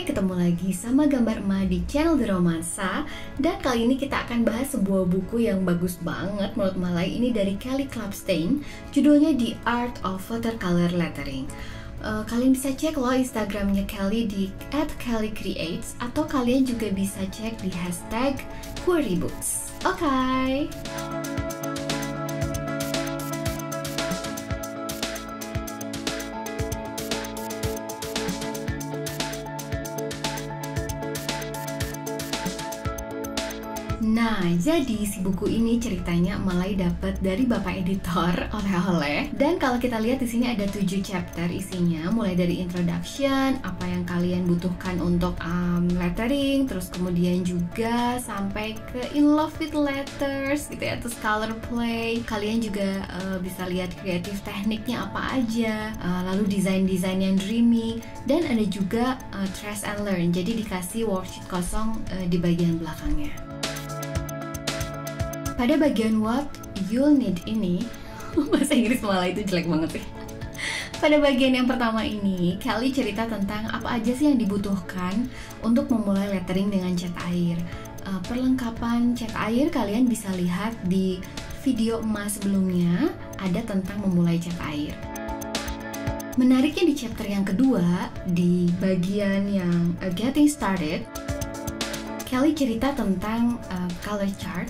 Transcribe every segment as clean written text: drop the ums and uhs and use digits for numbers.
Hai, ketemu lagi sama Gambar Emak di channel The Romansa. Dan kali ini kita akan bahas sebuah buku yang bagus banget menurut Malai. Ini dari Kelly Klapstein. Judulnya The Art of Watercolor Lettering. Kalian bisa cek loh Instagramnya Kelly di @kellycreates, atau kalian juga bisa cek di #QueryBooks. Oke. Nah, jadi si buku ini ceritanya Malai dapat dari bapak editor oleh-oleh. Dan kalau kita lihat di sini ada 7 chapter isinya, mulai dari introduction, apa yang kalian butuhkan untuk lettering, terus kemudian juga sampai ke in love with letters gitu ya, terus color play. Kalian juga bisa lihat kreatif tekniknya apa aja, lalu desain-desain yang dreamy, dan ada juga trace and learn. Jadi dikasih worksheet kosong di bagian belakangnya. Pada bagian what you'll need ini, bahasa Inggris Malai itu jelek banget sih. Pada bagian yang pertama ini, Kelly cerita tentang apa aja sih yang dibutuhkan untuk memulai lettering dengan cat air. Perlengkapan cat air kalian bisa lihat di video emas sebelumnya, ada tentang memulai cat air. Menariknya di chapter yang kedua, di bagian yang getting started, Kelly cerita tentang color chart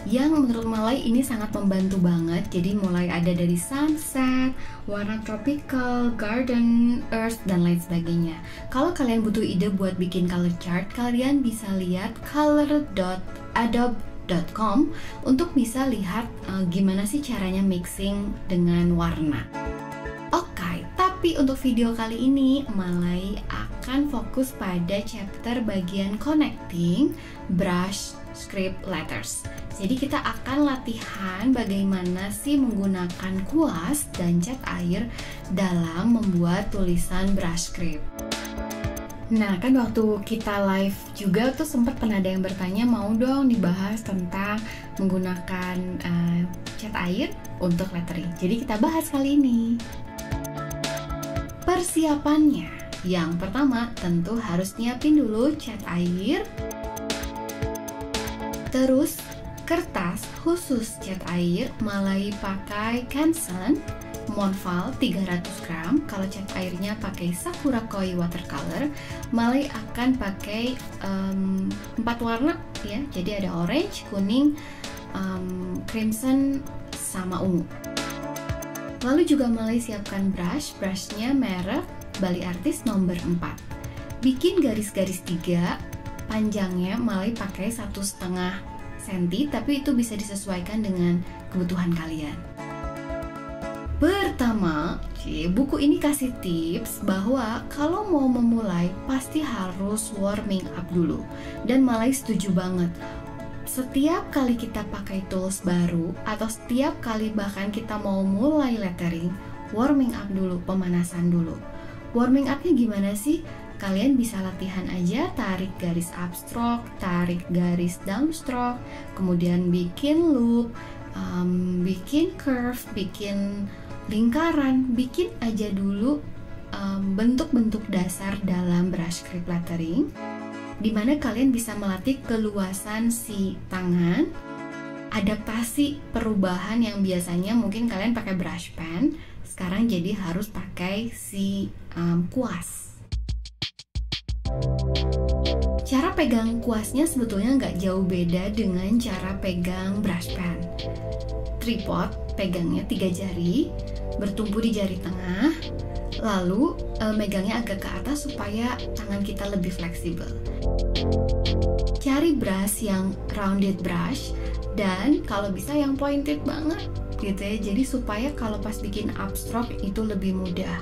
yang menurut Malai ini sangat membantu banget. Jadi mulai ada dari sunset, warna tropical, garden, earth, dan lain sebagainya. Kalau kalian butuh ide buat bikin color chart, kalian bisa lihat color.adobe.com untuk bisa lihat gimana sih caranya mixing dengan warna. Oke, tapi untuk video kali ini Malai akan fokus pada chapter bagian connecting brush script letters. Jadi kita akan latihan bagaimana sih menggunakan kuas dan cat air dalam membuat tulisan brush script. Nah, kan waktu kita live juga tuh sempat pernah ada yang bertanya mau dong dibahas tentang menggunakan cat air untuk lettering. Jadi kita bahas kali ini. Persiapannya, yang pertama tentu harus nyiapin dulu cat air, terus kertas khusus cat air. Malai pakai Canson Monval 300 gram. Kalau cat airnya pakai Sakura Koi watercolor. Malai akan pakai 4 warna ya. Jadi ada orange, kuning, crimson, sama ungu. Lalu juga Malai siapkan brushnya merek Bali Artist nomor 4. Bikin garis-garis 3, panjangnya Malai pakai 1,5 cm, tapi itu bisa disesuaikan dengan kebutuhan kalian. Pertama, buku ini kasih tips bahwa kalau mau memulai pasti harus warming up dulu. Dan Malai setuju banget. Setiap kali kita pakai tools baru atau setiap kali bahkan kita mau mulai lettering, warming up dulu, pemanasan dulu. Warming upnya gimana sih? Kalian bisa latihan aja, tarik garis upstroke, tarik garis downstroke, kemudian bikin loop, bikin curve, bikin lingkaran, bikin aja dulu bentuk-bentuk dasar dalam brush script lettering, dimana kalian bisa melatih keluasan si tangan, adaptasi perubahan yang biasanya mungkin kalian pakai brush pen, sekarang jadi harus pakai si kuas. Cara pegang kuasnya sebetulnya nggak jauh beda dengan cara pegang brush pen. Tripod, pegangnya 3 jari, bertumpu di jari tengah, lalu megangnya agak ke atas supaya tangan kita lebih fleksibel. Cari brush yang rounded brush, dan kalau bisa yang pointed banget gitu ya, jadi supaya kalau pas bikin upstroke itu lebih mudah.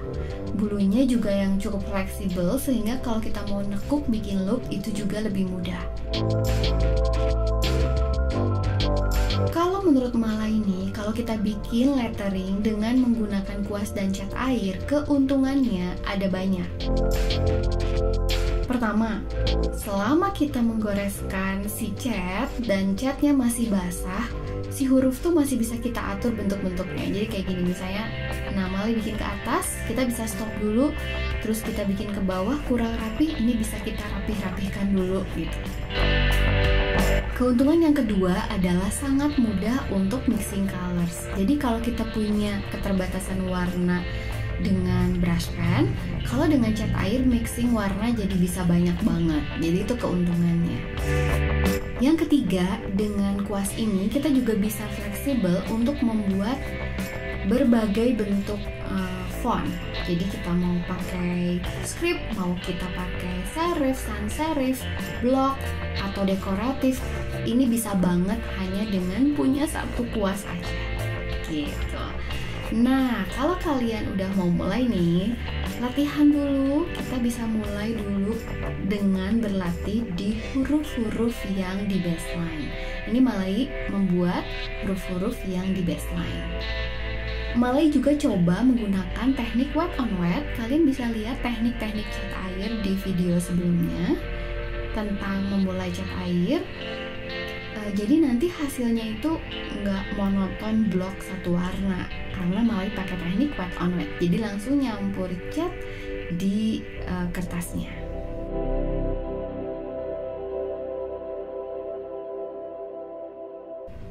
Bulunya juga yang cukup fleksibel sehingga kalau kita mau nekuk bikin loop itu juga lebih mudah. Kalau menurut Malai ini, kalau kita bikin lettering dengan menggunakan kuas dan cat air, keuntungannya ada banyak. Pertama, selama kita menggoreskan si cat dan catnya masih basah, si huruf tuh masih bisa kita atur bentuk-bentuknya. Jadi kayak gini, misalnya nama bikin ke atas, kita bisa stop dulu, terus kita bikin ke bawah kurang rapi, ini bisa kita rapih-rapihkan dulu gitu. Keuntungan yang kedua adalah sangat mudah untuk mixing colors. Jadi kalau kita punya keterbatasan warna dengan brush pen, kalau dengan cat air mixing warna jadi bisa banyak banget. Jadi itu keuntungannya. Yang ketiga, dengan kuas ini kita juga bisa fleksibel untuk membuat berbagai bentuk font. Jadi kita mau pakai script, mau kita pakai serif, sans serif, block, atau dekoratif, ini bisa banget hanya dengan punya satu kuas aja gitu. Nah, kalau kalian udah mau mulai nih, latihan dulu. Kita bisa mulai dulu dengan berlatih di huruf-huruf yang di baseline. Ini Malai membuat huruf-huruf yang di baseline. Malai juga coba menggunakan teknik wet on wet. Kalian bisa lihat teknik-teknik cat air di video sebelumnya tentang memulai cat air. Jadi nanti hasilnya itu nggak monoton blok satu warna, karena Malai pakai teknik wet on wet. Jadi langsung nyampur cat di kertasnya.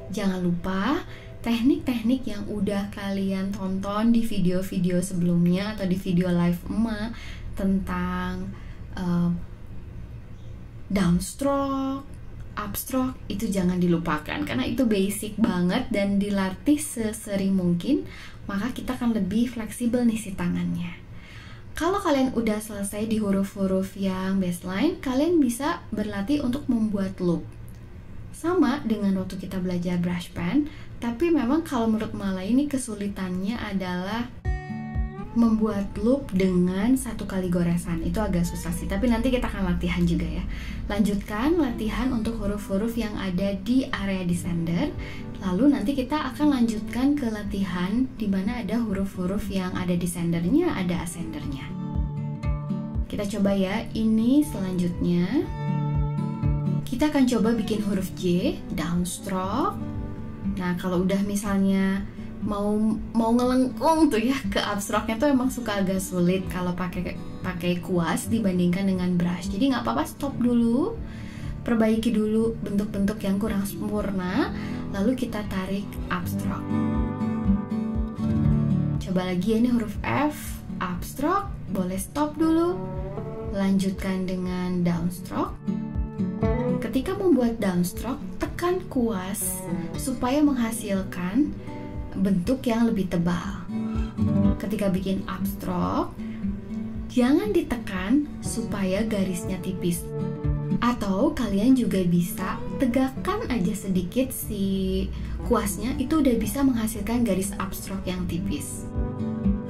Jangan lupa teknik-teknik yang udah kalian tonton di video-video sebelumnya atau di video live emak tentang downstroke, upstroke, itu jangan dilupakan karena itu basic banget dan dilatih sesering mungkin, maka kita akan lebih fleksibel nih si tangannya. Kalau kalian udah selesai di huruf-huruf yang baseline, kalian bisa berlatih untuk membuat loop. Sama dengan waktu kita belajar brush pen, tapi memang kalau menurut Malai ini kesulitannya adalah membuat loop dengan satu kali goresan. Itu agak susah sih, tapi nanti kita akan latihan juga ya. Lanjutkan latihan untuk huruf-huruf yang ada di area descender. Lalu nanti kita akan lanjutkan ke latihan di mana ada huruf-huruf yang ada descendernya, ada ascendernya. Kita coba ya. Ini selanjutnya kita akan coba bikin huruf J, downstroke. Nah, kalau udah misalnya mau ngelengkung tuh ya ke upstroke-nya tuh emang suka agak sulit kalau pakai kuas dibandingkan dengan brush. Jadi nggak apa-apa, stop dulu, perbaiki dulu bentuk-bentuk yang kurang sempurna, lalu kita tarik upstroke. Coba lagi ya, ini huruf F, upstroke, boleh stop dulu, lanjutkan dengan downstroke. Ketika membuat downstroke, tekan kuas supaya menghasilkan bentuk yang lebih tebal. Ketika bikin upstroke, jangan ditekan supaya garisnya tipis. Atau kalian juga bisa tegakkan aja sedikit si kuasnya, itu udah bisa menghasilkan garis upstroke yang tipis.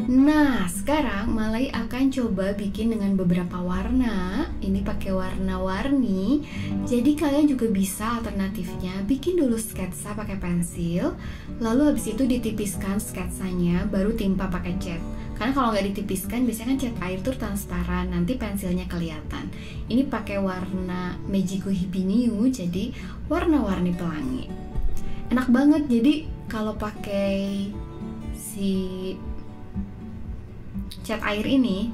Nah, sekarang Malai akan coba bikin dengan beberapa warna. Ini pakai warna-warni. Jadi kalian juga bisa alternatifnya bikin dulu sketsa pakai pensil, lalu habis itu ditipiskan sketsanya, baru timpa pakai cat. Karena kalau nggak ditipiskan, biasanya kan cat air tuh transparan, nanti pensilnya kelihatan. Ini pakai warna Magiku Hibiniu, jadi warna-warni pelangi. Enak banget. Jadi kalau pakai si cat air ini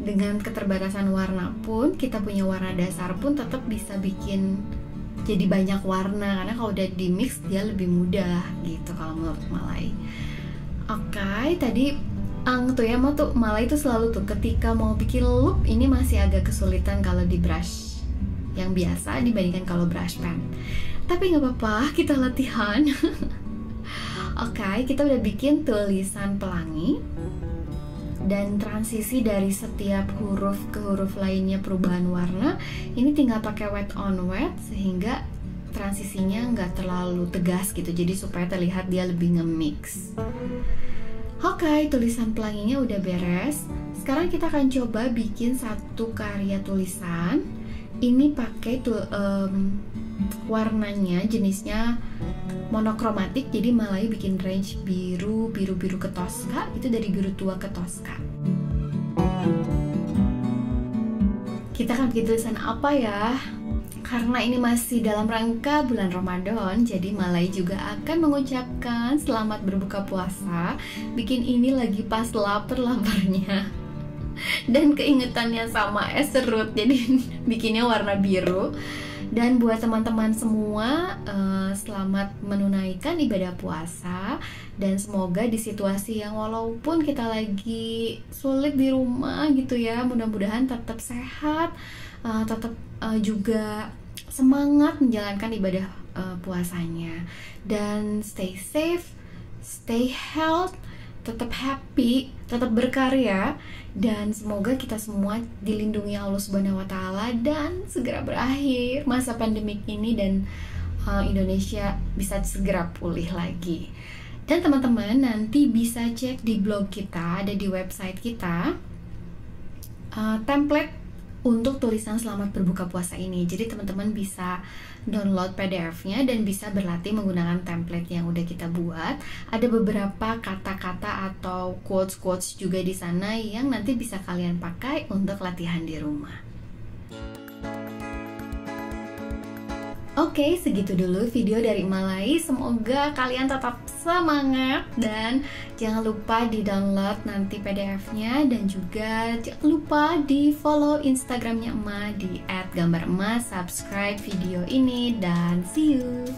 dengan keterbatasan warna pun, kita punya warna dasar pun tetap bisa bikin jadi banyak warna, karena kalau udah di mix dia lebih mudah gitu kalau menurut Malai. Oke, tadi tuh ya Malai tuh selalu tuh ketika mau bikin loop ini masih agak kesulitan kalau di brush yang biasa dibandingkan kalau brush pen. Tapi nggak apa-apa, kita latihan. Oke, kita udah bikin tulisan pelangi. Dan transisi dari setiap huruf ke huruf lainnya perubahan warna, ini tinggal pakai wet on wet sehingga transisinya nggak terlalu tegas gitu, jadi supaya terlihat dia lebih nge-mix. Oke, tulisan pelanginya udah beres. Sekarang kita akan coba bikin satu karya tulisan. Ini pakai warnanya jenisnya monokromatik, jadi Malai bikin range biru ke toska, itu dari biru tua ke toska. Kita akan bikin tulisan apa ya? Karena ini masih dalam rangka bulan Ramadan, jadi Malai juga akan mengucapkan selamat berbuka puasa. Bikin ini lagi pas lapar-laparnya dan keingetannya sama es serut, jadi bikinnya warna biru. Dan buat teman-teman semua, selamat menunaikan ibadah puasa. Dan semoga di situasi yang walaupun kita lagi sulit di rumah gitu ya, mudah-mudahan tetap sehat, tetap juga semangat menjalankan ibadah puasanya. Dan stay safe, stay healthy, tetap happy, tetap berkarya, dan semoga kita semua dilindungi Allah Subhanahu wa Ta'ala dan segera berakhir masa pandemik ini dan Indonesia bisa segera pulih lagi. Dan teman-teman nanti bisa cek di blog kita, ada di website kita, template untuk tulisan selamat berbuka puasa ini. Jadi teman-teman bisa download PDF-nya dan bisa berlatih menggunakan template yang udah kita buat. Ada beberapa kata-kata atau quotes-quotes juga di sana yang nanti bisa kalian pakai untuk latihan di rumah. Oke, segitu dulu video dari Malai. Semoga kalian tetap semangat dan jangan lupa di-download nanti PDF-nya, dan juga jangan lupa di-follow Instagramnya Emma di @gambaremma, subscribe video ini, dan see you!